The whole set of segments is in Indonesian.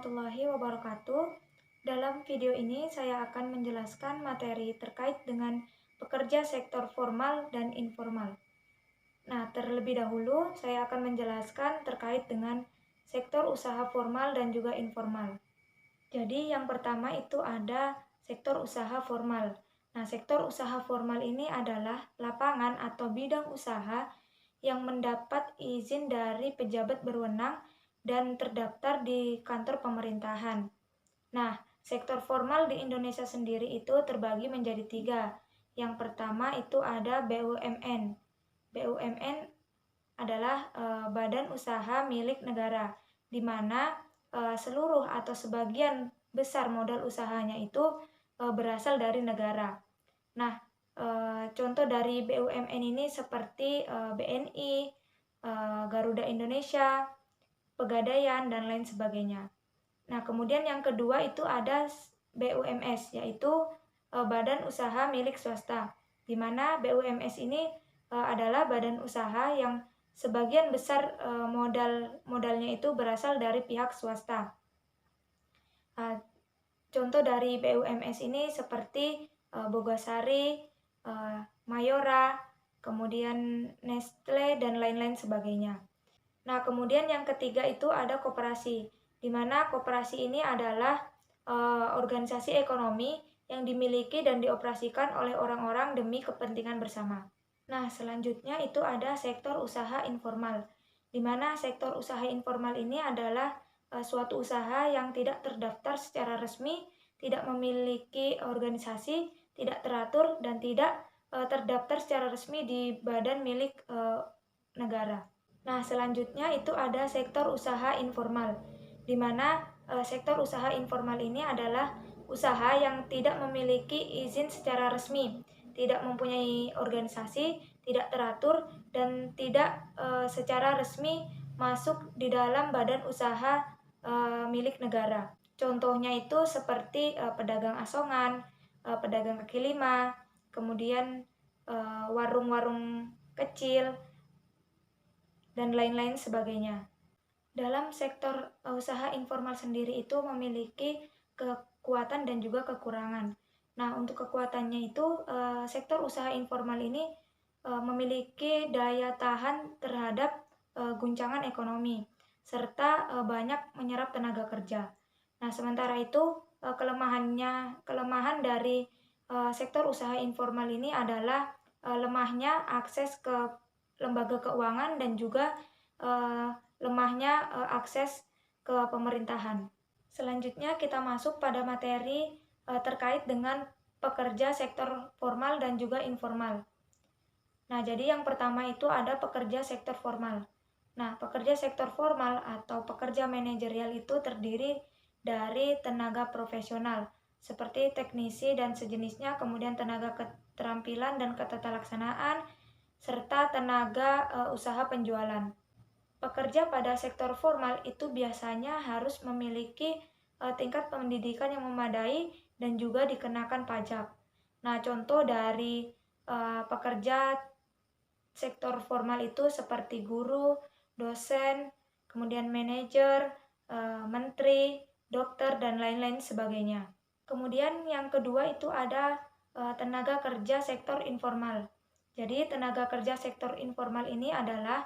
warahmatullahi wabarakatuh. Dalam video ini saya akan menjelaskan materi terkait dengan pekerja sektor formal dan informal. Nah, terlebih dahulu saya akan menjelaskan terkait dengan sektor usaha formal dan juga informal. Jadi yang pertama itu ada sektor usaha formal. Nah, sektor usaha formal ini adalah lapangan atau bidang usaha yang mendapat izin dari pejabat berwenang dan terdaftar di kantor pemerintahan. Nah, sektor formal di Indonesia sendiri itu terbagi menjadi tiga. Yang pertama itu ada BUMN. BUMN adalah badan usaha milik negara, di mana seluruh atau sebagian besar modal usahanya itu berasal dari negara. Nah, contoh dari BUMN ini seperti BNI, Garuda Indonesia, Pegadaian, dan lain sebagainya. Nah, kemudian yang kedua itu ada BUMS, yaitu Badan Usaha Milik Swasta, di mana BUMS ini adalah badan usaha yang sebagian besar modalnya itu berasal dari pihak swasta. Contoh dari BUMS ini seperti Bogasari, Mayora, kemudian Nestle, dan lain-lain sebagainya. Nah, kemudian yang ketiga itu ada koperasi, di mana koperasi ini adalah organisasi ekonomi yang dimiliki dan dioperasikan oleh orang-orang demi kepentingan bersama. Nah, selanjutnya itu ada sektor usaha informal, di mana sektor usaha informal ini adalah suatu usaha yang tidak terdaftar secara resmi, tidak memiliki organisasi, tidak teratur, dan tidak terdaftar secara resmi di badan milik negara. Nah, selanjutnya itu ada sektor usaha informal, di mana sektor usaha informal ini adalah usaha yang tidak memiliki izin secara resmi, tidak mempunyai organisasi, tidak teratur, dan tidak secara resmi masuk di dalam badan usaha milik negara. Contohnya itu seperti pedagang asongan, pedagang kaki lima, kemudian warung-warung kecil, dan lain-lain sebagainya. Dalam sektor usaha informal sendiri itu memiliki kekuatan dan juga kekurangan. Nah, untuk kekuatannya itu sektor usaha informal ini memiliki daya tahan terhadap guncangan ekonomi serta banyak menyerap tenaga kerja. Nah, sementara itu kelemahan dari sektor usaha informal ini adalah lemahnya akses ke lembaga keuangan dan juga lemahnya akses ke pemerintahan. Selanjutnya kita masuk pada materi terkait dengan pekerja sektor formal dan juga informal. Nah, jadi yang pertama itu ada pekerja sektor formal. Nah, pekerja sektor formal atau pekerja manajerial itu terdiri dari tenaga profesional seperti teknisi dan sejenisnya, kemudian tenaga keterampilan dan ketetalaksanaan, serta tenaga usaha penjualan. Pekerja pada sektor formal itu biasanya harus memiliki tingkat pendidikan yang memadai dan juga dikenakan pajak. Nah, contoh dari pekerja sektor formal itu seperti guru, dosen, kemudian manajer, menteri, dokter, dan lain-lain sebagainya. Kemudian yang kedua itu ada tenaga kerja sektor informal. Jadi tenaga kerja sektor informal ini adalah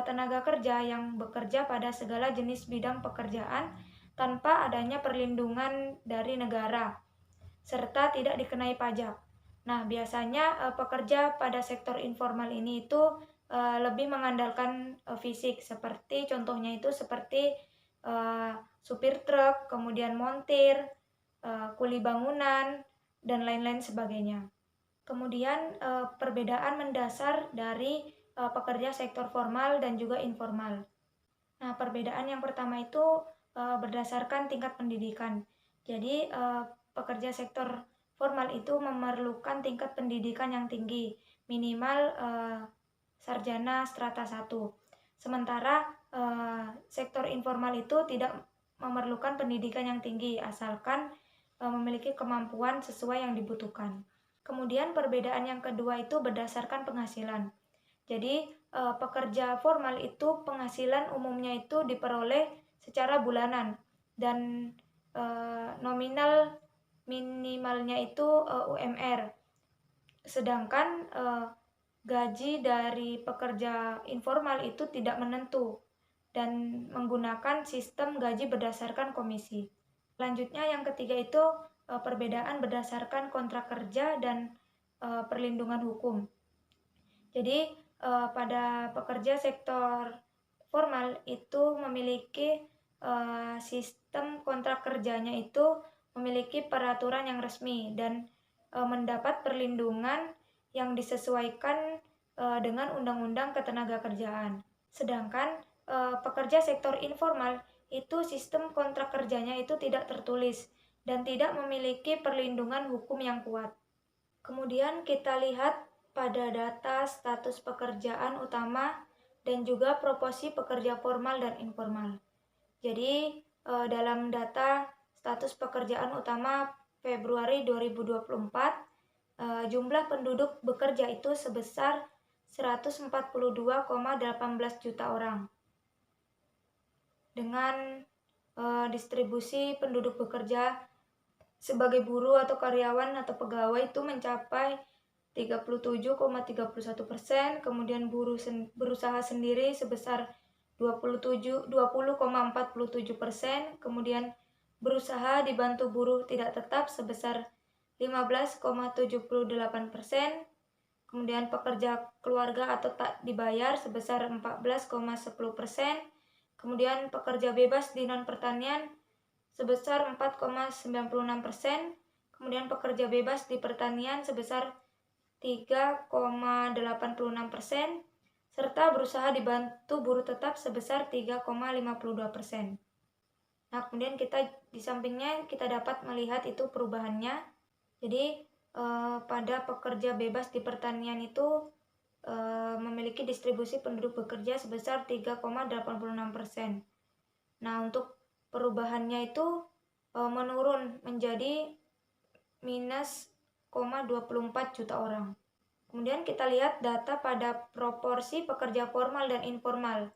tenaga kerja yang bekerja pada segala jenis bidang pekerjaan tanpa adanya perlindungan dari negara, serta tidak dikenai pajak. Nah, biasanya pekerja pada sektor informal ini itu lebih mengandalkan fisik, seperti contohnya itu seperti supir truk, kemudian montir, kuli bangunan, dan lain-lain sebagainya. Kemudian perbedaan mendasar dari pekerja sektor formal dan juga informal. Nah, perbedaan yang pertama itu berdasarkan tingkat pendidikan. Jadi pekerja sektor formal itu memerlukan tingkat pendidikan yang tinggi, minimal sarjana strata 1. Sementara sektor informal itu tidak memerlukan pendidikan yang tinggi, asalkan memiliki kemampuan sesuai yang dibutuhkan. Kemudian perbedaan yang kedua itu berdasarkan penghasilan. Jadi pekerja formal itu penghasilan umumnya itu diperoleh secara bulanan. dan nominal minimalnya itu UMR. Sedangkan gaji dari pekerja informal itu tidak menentu dan menggunakan sistem gaji berdasarkan komisi. Selanjutnya yang ketiga itu perbedaan berdasarkan kontrak kerja dan perlindungan hukum. Jadi pada pekerja sektor formal itu memiliki sistem kontrak kerjanya itu memiliki peraturan yang resmi dan mendapat perlindungan yang disesuaikan dengan Undang-Undang Ketenagakerjaan. Sedangkan pekerja sektor informal itu sistem kontrak kerjanya itu tidak tertulis dan tidak memiliki perlindungan hukum yang kuat. Kemudian kita lihat pada data status pekerjaan utama dan juga proporsi pekerja formal dan informal. Jadi dalam data status pekerjaan utama Februari 2024, jumlah penduduk bekerja itu sebesar 142,18 juta orang. Dengan distribusi penduduk bekerja sebagai buruh atau karyawan atau pegawai itu mencapai 37,31%, kemudian berusaha sendiri sebesar 20,47%, kemudian berusaha dibantu buruh tidak tetap sebesar 15,78%, kemudian pekerja keluarga atau tak dibayar sebesar 14,10%, kemudian pekerja bebas di non-pertanian sebesar 4,96%, kemudian pekerja bebas di pertanian sebesar 3,86%, serta berusaha dibantu buruh tetap sebesar 3,52%. Nah, kemudian di sampingnya kita dapat melihat itu perubahannya. Jadi pada pekerja bebas di pertanian itu memiliki distribusi penduduk bekerja sebesar 3,86%. Nah, untuk perubahannya itu menurun menjadi minus 0,24 juta orang. Kemudian kita lihat data pada proporsi pekerja formal dan informal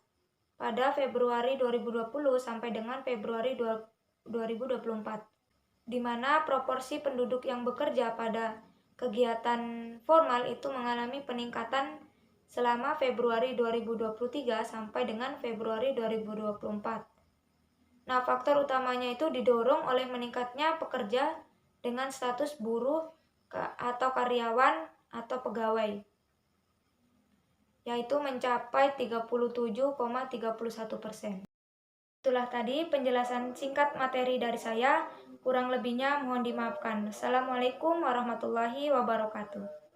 pada Februari 2020 sampai dengan Februari 2024, di mana proporsi penduduk yang bekerja pada kegiatan formal itu mengalami peningkatan selama Februari 2023 sampai dengan Februari 2024. Nah, faktor utamanya itu didorong oleh meningkatnya pekerja dengan status buruh atau karyawan atau pegawai, yaitu mencapai 37,31%. Itulah tadi penjelasan singkat materi dari saya, kurang lebihnya mohon dimaafkan. Assalamualaikum warahmatullahi wabarakatuh.